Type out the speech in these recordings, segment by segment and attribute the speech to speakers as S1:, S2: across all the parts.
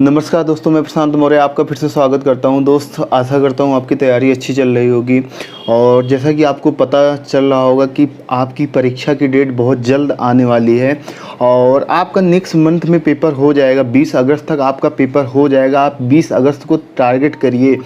S1: नमस्कार दोस्तों, मैं प्रशांत मौर्य आपका फिर से स्वागत करता हूं। दोस्त, आशा करता हूं आपकी तैयारी अच्छी चल रही होगी। और जैसा कि आपको पता चल रहा होगा कि आपकी परीक्षा की डेट बहुत जल्द आने वाली है और आपका नेक्स्ट मंथ में पेपर हो जाएगा। 20 अगस्त तक आपका पेपर हो जाएगा। आप 20 अगस्त को टारगेट करिए।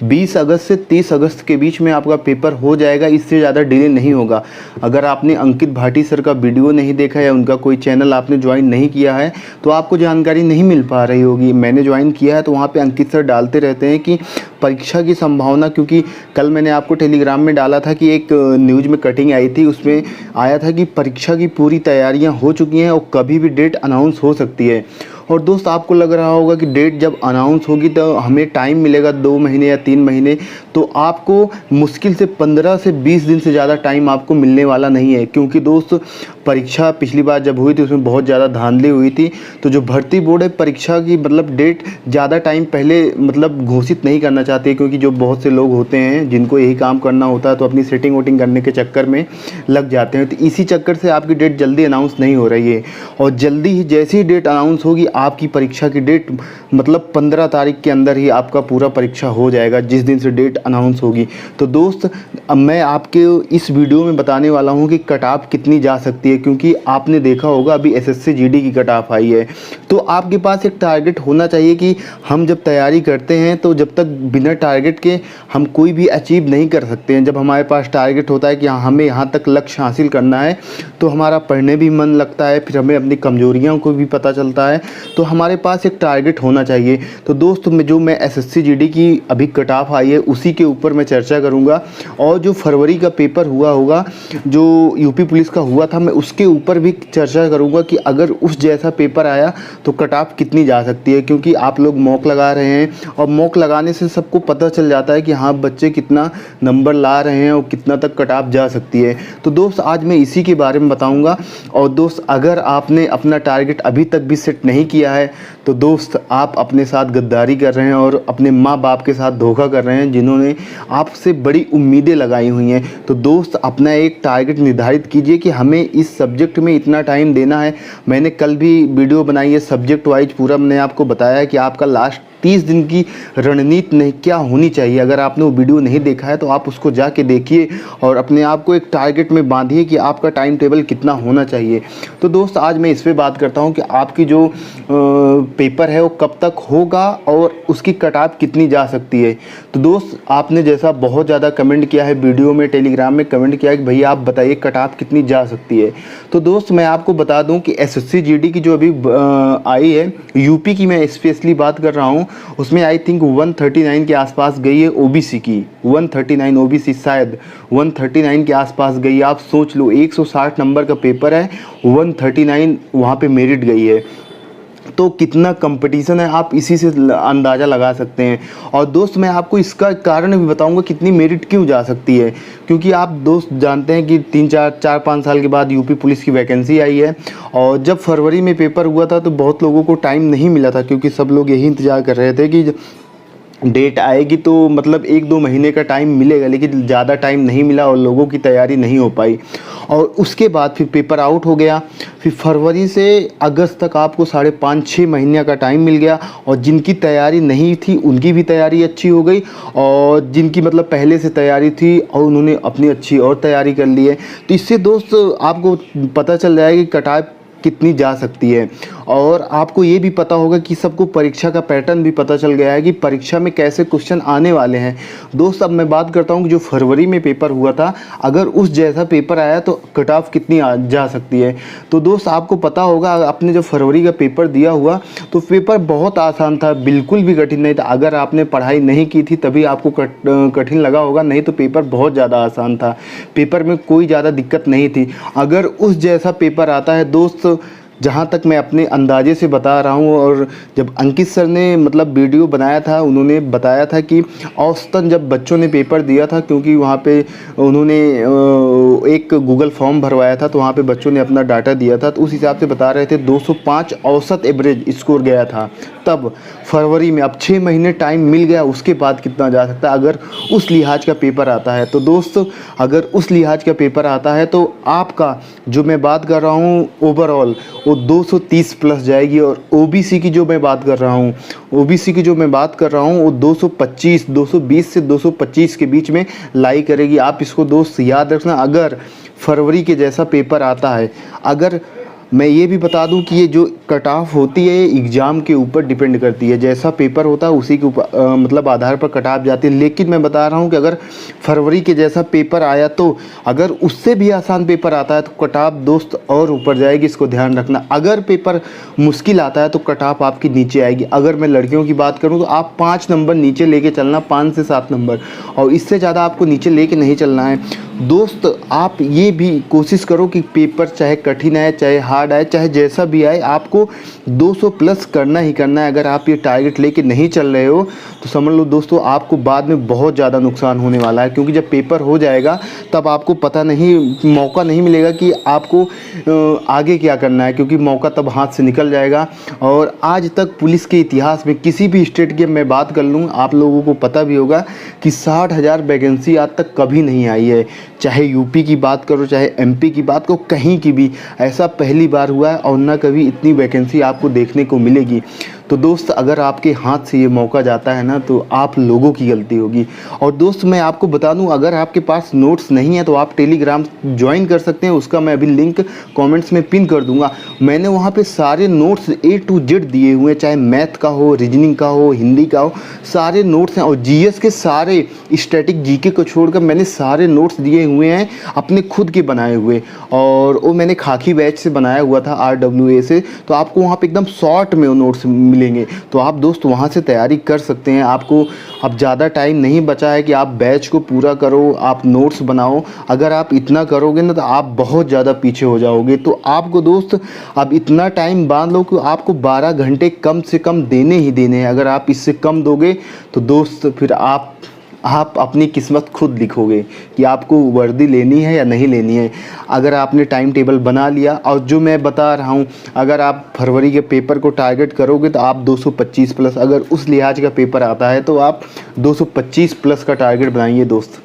S1: 20 अगस्त से 30 अगस्त के बीच में आपका पेपर हो जाएगा। इससे ज़्यादा डिले नहीं होगा। अगर आपने अंकित भाटी सर का वीडियो नहीं देखा या उनका कोई चैनल आपने ज्वाइन नहीं किया है तो आपको जानकारी नहीं मिल पा रही होगी। मैंने ज्वाइन किया है तो वहाँ पे अंकित सर डालते रहते हैं कि परीक्षा की संभावना, क्योंकि कल मैंने आपको टेलीग्राम में डाला था कि एक न्यूज़ में कटिंग आई थी, उसमें आया था कि परीक्षा की पूरी तैयारियां हो चुकी हैं और कभी भी डेट अनाउंस हो सकती है। और दोस्त, आपको लग रहा होगा कि डेट जब अनाउंस होगी तो हमें टाइम मिलेगा 2 महीने या 3 महीने, तो आपको मुश्किल से 15 से 20 दिन से ज़्यादा टाइम आपको मिलने वाला नहीं है। क्योंकि दोस्त, परीक्षा पिछली बार जब हुई थी उसमें बहुत ज़्यादा धांधली हुई थी। तो जो भर्ती बोर्ड है परीक्षा की डेट ज़्यादा टाइम पहले घोषित नहीं करना चाहती है, क्योंकि जो बहुत से लोग होते हैं जिनको यही काम करना होता है तो अपनी सेटिंग वोटिंग करने के चक्कर में लग जाते हैं। तो इसी चक्कर से आपकी डेट जल्दी अनाउंस नहीं हो रही है। और जल्दी ही जैसी ही डेट अनाउंस होगी आपकी परीक्षा की डेट 15 तारीख के अंदर ही आपका पूरा परीक्षा हो जाएगा, जिस दिन से डेट अनाउंस होगी। तो दोस्त, अब मैं आपके इस वीडियो में बताने वाला हूं कि कट ऑफ कितनी जा सकती है, क्योंकि आपने देखा होगा अभी एसएससी जीडी की कट ऑफ आई है। तो आपके पास एक टारगेट होना चाहिए कि हम जब तैयारी करते हैं तो जब तक बिना टारगेट के हम कोई भी अचीव नहीं कर सकते हैं। जब हमारे पास टारगेट होता है कि हमें यहाँ तक लक्ष्य हासिल करना है तो हमारा पढ़ने भी मन लगता है, फिर हमें अपनी कमजोरियों को भी पता चलता है। तो हमारे पास एक टारगेट होना चाहिए। तो दोस्त, मैं एसएससी जीडी की अभी कट ऑफ आई है उसी के ऊपर मैं चर्चा करूंगा। और जो फरवरी का पेपर हुआ होगा, जो यूपी पुलिस का हुआ था, मैं उसके ऊपर भी चर्चा करूंगा कि अगर उस जैसा पेपर आया तो कट ऑफ कितनी जा सकती है। क्योंकि आप लोग मॉक लगा रहे हैं और मॉक लगाने से सबको पता चल जाता है कि हाँ, बच्चे कितना नंबर ला रहे हैं और कितना तक कट ऑफ जा सकती है। तो दोस्त, आज मैं इसी के बारे में बताऊंगा। और दोस्त, अगर आपने अपना टारगेट अभी तक भी सेट नहीं किया है तो दोस्त, आप अपने साथ गद्दारी कर रहे हैं और अपने माँ बाप के साथ धोखा कर रहे हैं, जिन्होंने आपसे बड़ी उम्मीदें लगाई हुई हैं। तो दोस्त, अपना एक टारगेट निर्धारित कीजिए कि हमें इस सब्जेक्ट में इतना टाइम देना है। मैंने कल भी वीडियो बनाई है सब्जेक्ट वाइज, पूरा मैंने आपको बताया है कि आपका लास्ट 30 दिन की रणनीति नहीं क्या होनी चाहिए। अगर आपने वो वीडियो नहीं देखा है तो आप उसको जाके देखिए और अपने आप को एक टारगेट में बांधिए कि आपका टाइम टेबल कितना होना चाहिए। तो दोस्त, आज मैं इस पे बात करता हूँ कि आपकी जो पेपर है वो कब तक होगा और उसकी कट ऑफ कितनी जा सकती है। तो दोस्त, आपने जैसा बहुत ज़्यादा कमेंट किया है वीडियो में, टेलीग्राम में कमेंट किया है कि भैया आप बताइए कट ऑफ कितनी जा सकती है। तो दोस्त, मैं आपको बता दूं कि एसएससी जीडी की जो अभी आई है, यूपी की मैं स्पेशली बात कर रहा हूं, उसमें आई थिंक 139 के आसपास गई है ओबीसी की। 139 ओबीसी, शायद 139 के आसपास गई है। आप सोच लो, 160 नंबर का पेपर है, 139 वहाँ पे मेरिट गई है। तो कितना कंपटीशन है आप इसी से अंदाज़ा लगा सकते हैं। और दोस्त, मैं आपको इसका कारण भी बताऊंगा कितनी मेरिट क्यों जा सकती है। क्योंकि आप दोस्त जानते हैं कि 4-5 साल के बाद यूपी पुलिस की वैकेंसी आई है। और जब फरवरी में पेपर हुआ था तो बहुत लोगों को टाइम नहीं मिला था, क्योंकि सब लोग यही इंतज़ार कर रहे थे कि डेट आएगी तो 1-2 महीने का टाइम मिलेगा, लेकिन ज़्यादा टाइम नहीं मिला और लोगों की तैयारी नहीं हो पाई। और उसके बाद फिर पेपर आउट हो गया। फिर फरवरी से अगस्त तक आपको 5.5-6 महीने का टाइम मिल गया। और जिनकी तैयारी नहीं थी उनकी भी तैयारी अच्छी हो गई, और जिनकी पहले से तैयारी थी और उन्होंने अपनी अच्छी और तैयारी कर ली है। तो इससे दोस्त आपको पता चल जाएगा कि कट ऑफ कितनी जा सकती है। और आपको ये भी पता होगा कि सबको परीक्षा का पैटर्न भी पता चल गया है कि परीक्षा में कैसे क्वेश्चन आने वाले हैं। दोस्त, अब मैं बात करता हूँ कि जो फरवरी में पेपर हुआ था, अगर उस जैसा पेपर आया तो कट ऑफ कितनी जा सकती है। तो दोस्त, आपको पता होगा, आपने जब फरवरी का पेपर दिया हुआ तो पेपर बहुत आसान था, बिल्कुल भी कठिन नहीं था। अगर आपने पढ़ाई नहीं की थी तभी आपको कठिन लगा होगा, नहीं तो पेपर बहुत ज़्यादा आसान था। पेपर में कोई ज़्यादा दिक्कत नहीं थी। अगर उस जैसा पेपर आता है दोस्त, जहाँ तक मैं अपने अंदाजे से बता रहा हूँ, और जब अंकित सर ने वीडियो बनाया था, उन्होंने बताया था कि औसतन जब बच्चों ने पेपर दिया था, क्योंकि वहाँ पे उन्होंने एक गूगल फॉर्म भरवाया था तो वहाँ पे बच्चों ने अपना डाटा दिया था, तो उस हिसाब से बता रहे थे 205 औसत एवरेज स्कोर गया था तब फरवरी में। अब 6 महीने टाइम मिल गया, उसके बाद कितना जा सकता है अगर उस लिहाज का पेपर आता है। तो दोस्त, अगर उस लिहाज का पेपर आता है तो आपका जो मैं बात कर रहा हूँ वो 230 प्लस जाएगी। और ओबीसी की जो मैं बात कर रहा हूँ, वो 220 से 225 के बीच में लाई करेगी। आप इसको दोस्त याद रखना। अगर फरवरी के जैसा पेपर आता है, अगर मैं ये भी बता दूं कि ये जो कट ऑफ होती है ये एग्ज़ाम के ऊपर डिपेंड करती है। जैसा पेपर होता है उसी के ऊपर मतलब आधार पर कट ऑफ जाती है। लेकिन मैं बता रहा हूं कि अगर फरवरी के जैसा पेपर आया तो अगर उससे भी आसान पेपर आता है तो कट ऑफ दोस्त और ऊपर जाएगी, इसको ध्यान रखना। अगर पेपर मुश्किल आता है तो कट ऑफ आपकी नीचे आएगी। अगर मैं लड़कियों की बात करूँ तो आप 5 नंबर नीचे लेके चलना, 5 से 7 नंबर, और इससे ज़्यादा आपको नीचे लेके नहीं चलना है। दोस्त आप ये भी कोशिश करो कि पेपर चाहे कठिन आए, चाहे हार्ड आए, चाहे जैसा भी आए, आपको 200 प्लस करना ही करना है। अगर आप ये टारगेट लेके नहीं चल रहे हो तो समझ लो दोस्तों आपको बाद में बहुत ज़्यादा नुकसान होने वाला है। क्योंकि जब पेपर हो जाएगा तब आपको पता नहीं, मौका नहीं मिलेगा कि आपको आगे क्या करना है, क्योंकि मौका तब हाथ से निकल जाएगा। और आज तक पुलिस के इतिहास में किसी भी स्टेट की मैं बात कर लूँ, आप लोगों को पता भी होगा कि 60,000 वैकेंसी आज तक कभी नहीं आई है। चाहे यूपी की बात करो, चाहे एमपी की बात करो, कहीं की भी ऐसा पहली बार हुआ है और ना कभी इतनी वैकेंसी आपको देखने को मिलेगी। तो दोस्त अगर आपके हाथ से ये मौका जाता है ना तो आप लोगों की गलती होगी। और दोस्त मैं आपको बता दूं, अगर आपके पास नोट्स नहीं है तो आप टेलीग्राम ज्वाइन कर सकते हैं। उसका मैं अभी लिंक कमेंट्स में पिन कर दूंगा। मैंने वहाँ पे सारे नोट्स A to Z दिए हुए हैं, चाहे मैथ का हो, रीजनिंग का हो, हिंदी का हो, सारे नोट्स हैं। और जीएस के सारे, स्टैटिक जीके को छोड़कर मैंने सारे नोट्स दिए हुए हैं अपने खुद के बनाए हुए। और वो मैंने खाकी बैच से बनाया हुआ था, RWA से। तो आपको वहाँ पे एकदम शॉर्ट में वो नोट्स मिलेंगे। तो आप दोस्त वहाँ से तैयारी कर सकते हैं। आपको अब ज़्यादा टाइम नहीं बचा है कि आप बैच को पूरा करो, आप नोट्स बनाओ। अगर आप इतना करोगे ना तो आप बहुत ज़्यादा पीछे हो जाओगे। तो आपको दोस्त अब इतना टाइम बांध लो कि आपको 12 घंटे कम से कम देने ही देने हैं। अगर आप इससे कम दोगे तो दोस्त फिर आप अपनी किस्मत खुद लिखोगे कि आपको वर्दी लेनी है या नहीं लेनी है। अगर आपने टाइम टेबल बना लिया, और जो मैं बता रहा हूँ, अगर आप फरवरी के पेपर को टारगेट करोगे तो आप 225 प्लस, अगर उस लिहाज का पेपर आता है तो आप 225 प्लस का टारगेट बनाइए दोस्त।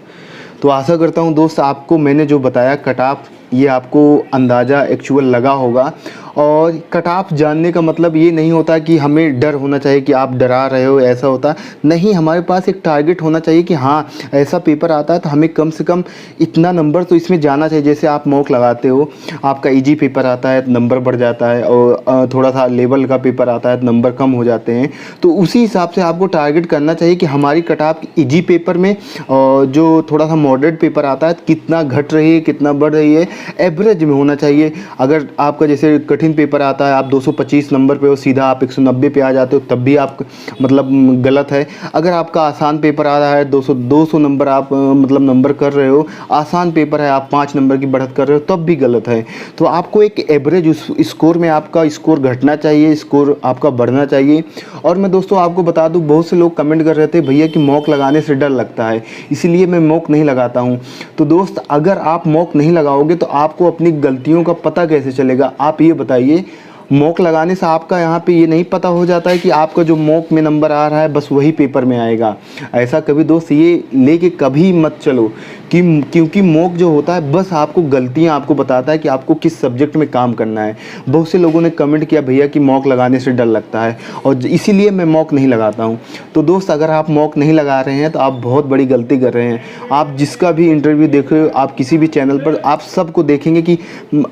S1: तो आशा करता हूँ दोस्त आपको मैंने जो बताया कट ऑफ, ये आपको अंदाज़ा एक्चुअल लगा होगा। और कट ऑफ जानने का मतलब ये नहीं होता कि हमें डर होना चाहिए कि आप डरा रहे हो, ऐसा होता नहीं। हमारे पास एक टारगेट होना चाहिए कि हाँ ऐसा पेपर आता है तो हमें कम से कम इतना नंबर तो इसमें जाना चाहिए। जैसे आप मॉक लगाते हो, आपका इजी पेपर आता है तो नंबर बढ़ जाता है, और थोड़ा सा लेवल का पेपर आता है तो नंबर कम हो जाते हैं। तो उसी हिसाब से आपको टारगेट करना चाहिए कि हमारी कट ऑफ इजी पेपर में और जो थोड़ा सा मॉडरेट पेपर आता है कितना घट रही है, कितना बढ़ रही है, एवरेज में होना चाहिए। अगर आपका जैसे कठिन पेपर आता है, आप 225 नंबर पे हो, सीधा आप 190 पे आ जाते हो, तब भी आप मतलब गलत है। अगर आपका आसान पेपर आ रहा है, 200 नंबर आप मतलब नंबर कर रहे हो, आसान पेपर है, आप 5 नंबर की बढ़त कर रहे हो, तब भी गलत है। तो आपको एक एवरेज उस स्कोर में आपका स्कोर घटना चाहिए, स्कोर आपका बढ़ना चाहिए। और मैं दोस्तों आपको बता दूं, बहुत से लोग कमेंट कर रहे थे भैया कि मॉक लगाने से डर लगता है, इसीलिए मैं मॉक नहीं लगाता हूं। तो दोस्त अगर आप मॉक नहीं लगाओगे तो आपको अपनी गलतियों का पता कैसे चलेगा? आप ये बताइए। मॉक लगाने से आपका यहाँ पे ये नहीं पता हो जाता है कि आपका जो मॉक में नंबर आ रहा है बस वही पेपर में आएगा। ऐसा कभी दोस्त ये लेके कभी मत चलो क्योंकि मॉक जो होता है बस आपको गलतियाँ आपको बताता है कि आपको किस सब्जेक्ट में काम करना है। बहुत से लोगों ने कमेंट किया भैया कि मॉक लगाने से डर लगता है, और इसीलिए मैं मॉक नहीं लगाता हूँ। तो दोस्त अगर आप मॉक नहीं लगा रहे हैं तो आप बहुत बड़ी गलती कर रहे हैं। आप जिसका भी इंटरव्यू देख रहे हो, आप किसी भी चैनल पर, आप सबको देखेंगे कि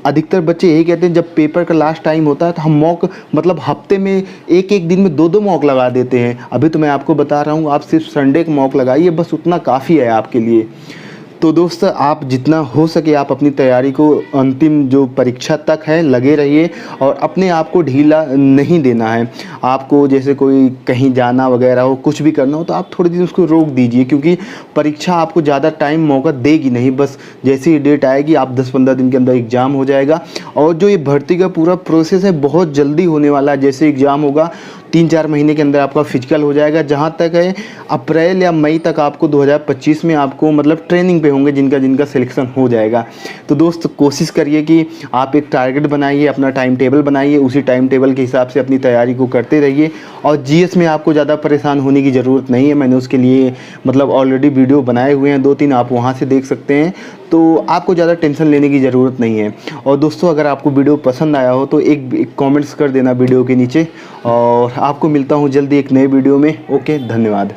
S1: अधिकतर बच्चे यही कहते हैं जब पेपर का लास्ट टाइम होता है तो हम मॉक मतलब हफ्ते में एक दिन में 2 मॉक लगा देते हैं। अभी तो मैं आपको बता रहा हूँ आप सिर्फ संडे को मॉक लगाइए, बस उतना काफ़ी है आपके लिए। तो दोस्त आप जितना हो सके आप अपनी तैयारी को अंतिम जो परीक्षा तक है लगे रहिए, और अपने आप को ढीला नहीं देना है। आपको जैसे कोई कहीं जाना वगैरह हो, कुछ भी करना हो तो आप थोड़े दिन उसको रोक दीजिए, क्योंकि परीक्षा आपको ज़्यादा टाइम मौका देगी नहीं। बस जैसे ही डेट आएगी आप 10-15 दिन के अंदर एग्ज़ाम हो जाएगा। और जो ये भर्ती का पूरा प्रोसेस है बहुत जल्दी होने वाला है। जैसे एग्ज़ाम होगा 3-4 महीने के अंदर आपका फिजिकल हो जाएगा। जहाँ तक है अप्रैल या मई तक आपको 2025 में आपको मतलब ट्रेनिंग पे होंगे जिनका सिलेक्शन हो जाएगा। तो दोस्त कोशिश करिए कि आप एक टारगेट बनाइए, अपना टाइम टेबल बनाइए, उसी टाइम टेबल के हिसाब से अपनी तैयारी को करते रहिए। और जीएस में आपको ज़्यादा परेशान होने की ज़रूरत नहीं है, मैंने उसके लिए मतलब ऑलरेडी वीडियो बनाए हुए हैं 2-3, आप वहाँ से देख सकते हैं। तो आपको ज़्यादा टेंशन लेने की ज़रूरत नहीं है। और दोस्तों, अगर आपको वीडियो पसंद आया हो तो एक कमेंट्स कर देना वीडियो के नीचे, और आपको मिलता हूँ जल्दी एक नए वीडियो में। ओके, धन्यवाद।